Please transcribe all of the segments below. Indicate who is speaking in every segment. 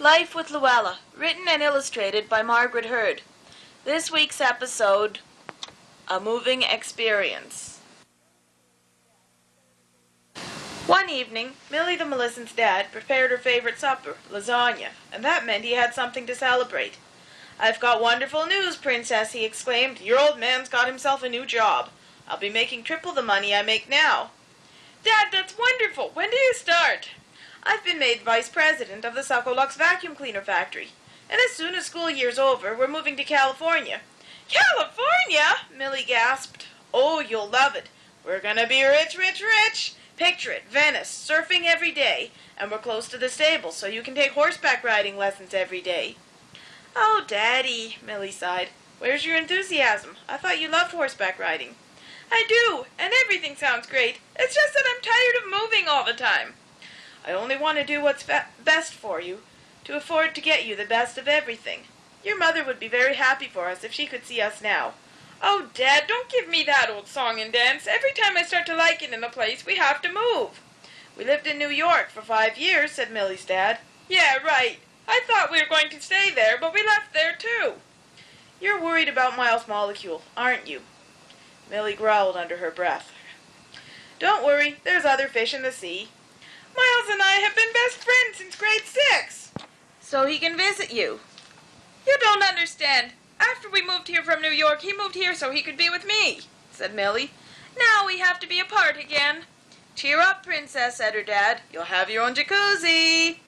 Speaker 1: Life with Louella, written and illustrated by Margaret Hurd. This week's episode, A Moving Experience. One evening, Millie the Millicent's dad prepared her favorite supper, lasagna, and that meant he had something to celebrate. "I've got wonderful news, Princess," he exclaimed. "Your old man's got himself a new job. I'll be making triple the money I make now." "Dad, that's wonderful. When do you start?" "I've been made vice president of the Succolux vacuum cleaner factory, and as soon as school year's over, we're moving to California." "California?" Millie gasped. "Oh, you'll love it. We're gonna be rich, rich, rich. Picture it, Venice, surfing every day, and we're close to the stables, so you can take horseback riding lessons every day." "Oh, Daddy," Millie sighed. "Where's your enthusiasm? I thought you loved horseback riding." "I do, and everything sounds great. It's just that I'm tired of moving all the time." "I only want to do what's best for you, to afford to get you the best of everything. Your mother would be very happy for us if she could see us now." "Oh, Dad, don't give me that old song and dance. Every time I start to like it in a place, we have to move." "We lived in New York for 5 years," said Millie's dad. "Yeah, right. I thought we were going to stay there, but we left there too." "You're worried about Miles' molecule, aren't you?" Millie growled under her breath. "Don't worry, there's other fish in the sea. Miles and I have been best friends since grade 6. "So he can visit you." "You don't understand. After we moved here from New York, he moved here so he could be with me," said Millie. "Now we have to be apart again." "Cheer up, Princess," said her dad. "You'll have your own jacuzzi."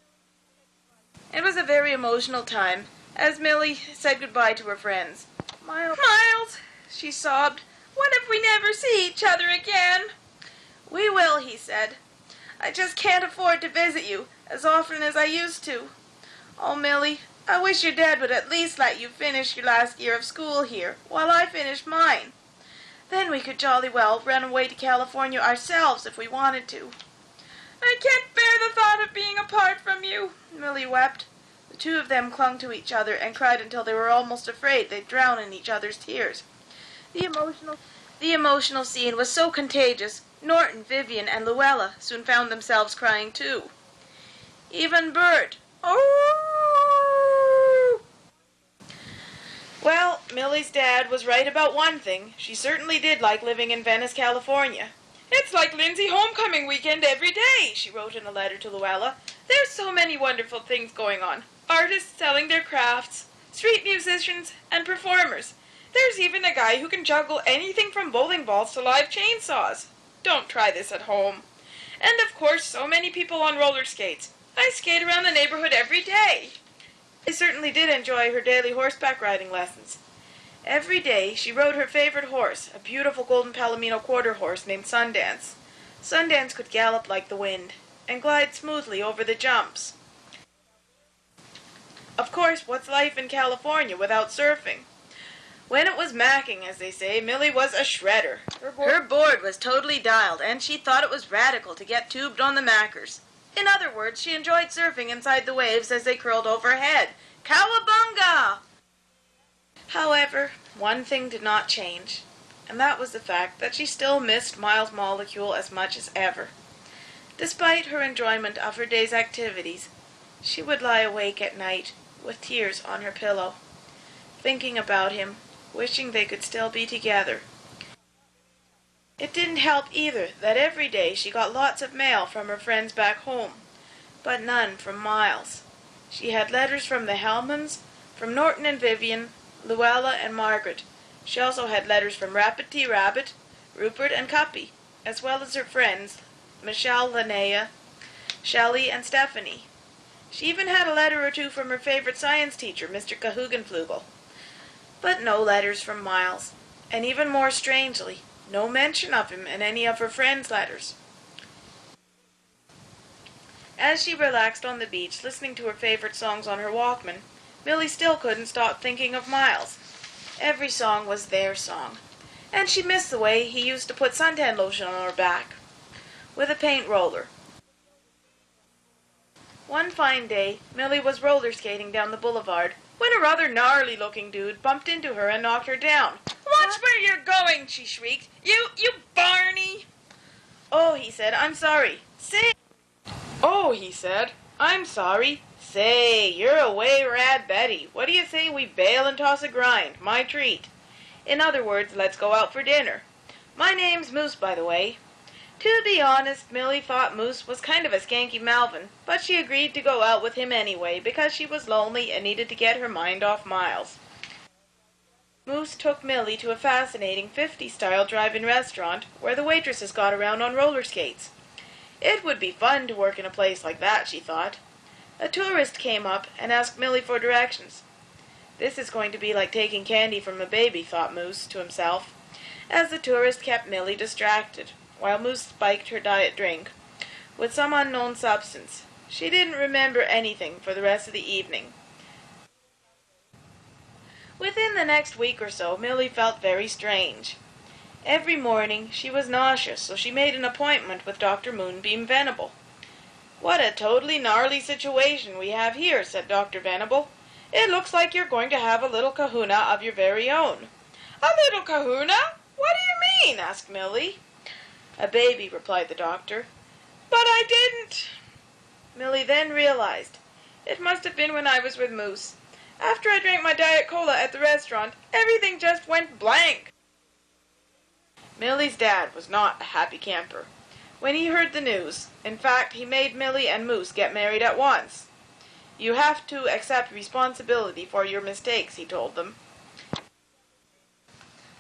Speaker 1: It was a very emotional time as Millie said goodbye to her friends. Miles, she sobbed. "What if we never see each other again?" "We will," he said. "I just can't afford to visit you as often as I used to. Oh, Millie, I wish your dad would at least let you finish your last year of school here while I finish mine. Then we could jolly well run away to California ourselves if we wanted to." "I can't bear the thought of being apart from you," Millie wept. The two of them clung to each other and cried until they were almost afraid they'd drown in each other's tears. The emotional scene was so contagious, Norton, Vivian, and Louella soon found themselves crying too. Even Bert, "Oh!" Well, Millie's dad was right about one thing. She certainly did like living in Venice, California. "It's like Lindsay homecoming weekend every day," she wrote in a letter to Louella. "There's so many wonderful things going on. Artists selling their crafts, street musicians, and performers. There's even a guy who can juggle anything from bowling balls to live chainsaws. Don't try this at home. And of course, so many people on roller skates. I skate around the neighborhood every day." They certainly did enjoy her daily horseback riding lessons. Every day she rode her favorite horse, a beautiful golden palomino quarter horse named Sundance. Sundance could gallop like the wind and glide smoothly over the jumps. Of course, what's life in California without surfing? When it was macking, as they say, Millie was a shredder. Her board was totally dialed, and she thought it was radical to get tubed on the mackers. In other words, she enjoyed surfing inside the waves as they curled overhead. Cowabunga! However, one thing did not change, and that was the fact that she still missed Miles' molecule as much as ever. Despite her enjoyment of her day's activities, she would lie awake at night with tears on her pillow, thinking about him, wishing they could still be together. It didn't help either that every day she got lots of mail from her friends back home, but none from Miles. She had letters from the Hellmans, from Norton and Vivian, Louella and Margaret. She also had letters from Rapid T. Rabbit, Rupert and Cuppy, as well as her friends, Michelle, Linnea, Shelley, and Stephanie. She even had a letter or two from her favorite science teacher, Mr. Cahugenflugel. But no letters from Miles, and even more strangely, no mention of him in any of her friends' letters. As she relaxed on the beach, listening to her favorite songs on her Walkman, Millie still couldn't stop thinking of Miles. Every song was their song, and she missed the way he used to put suntan lotion on her back with a paint roller. One fine day, Millie was roller skating down the boulevard when a rather gnarly-looking dude bumped into her and knocked her down. "Watch where you're going," she shrieked. You Barney!" "Oh," he said, "I'm sorry. Sing." "Oh," he said, I'm sorry. Say, you're away rad Betty. What do you say we bail and toss a grind? My treat. In other words, let's go out for dinner. My name's Moose, by the way. To be honest, Milly thought Moose was kind of a skanky Malvin, but she agreed to go out with him anyway because she was lonely and needed to get her mind off Miles. Moose took Milly to a fascinating 50s-style drive-in restaurant where the waitresses got around on roller skates. It would be fun to work in a place like that, she thought. A tourist came up and asked Milly for directions. This is going to be like taking candy from a baby, thought Moose to himself, as the tourist kept Milly distracted, while Moose spiked her diet drink with some unknown substance. She didn't remember anything for the rest of the evening. Within the next week or so, Milly felt very strange. Every morning she was nauseous, so she made an appointment with Dr. Moonbeam Venable. "What a totally gnarly situation we have here," said Dr. Venable. "It looks like you're going to have a little kahuna of your very own." "A little kahuna? What do you mean?" asked Milly. "A baby," replied the doctor. "But I didn't." Milly then realized. It must have been when I was with Moose. After I drank my Diet Cola at the restaurant, everything just went blank. Milly's dad was not a happy camper when he heard the news. In fact, he made Milly and Moose get married at once. "You have to accept responsibility for your mistakes," he told them.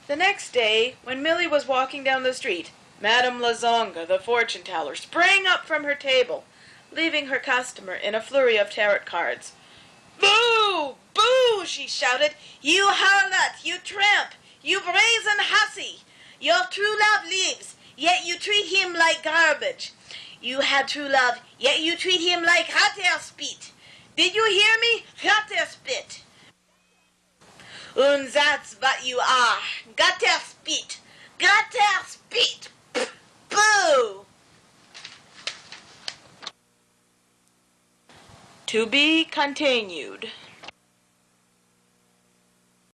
Speaker 1: The next day, when Milly was walking down the street, Madame Lazonga, the fortune-teller, sprang up from her table, leaving her customer in a flurry of tarot cards. "Boo! Boo!" she shouted. "You harlot! You tramp! You brazen hussy! Your true love lives, yet you treat him like garbage. You had true love, yet you treat him like Ratterspit. Did you hear me? Ratterspit. Und that's what you are. Ratterspit. Ratterspit. Boo!" To be continued.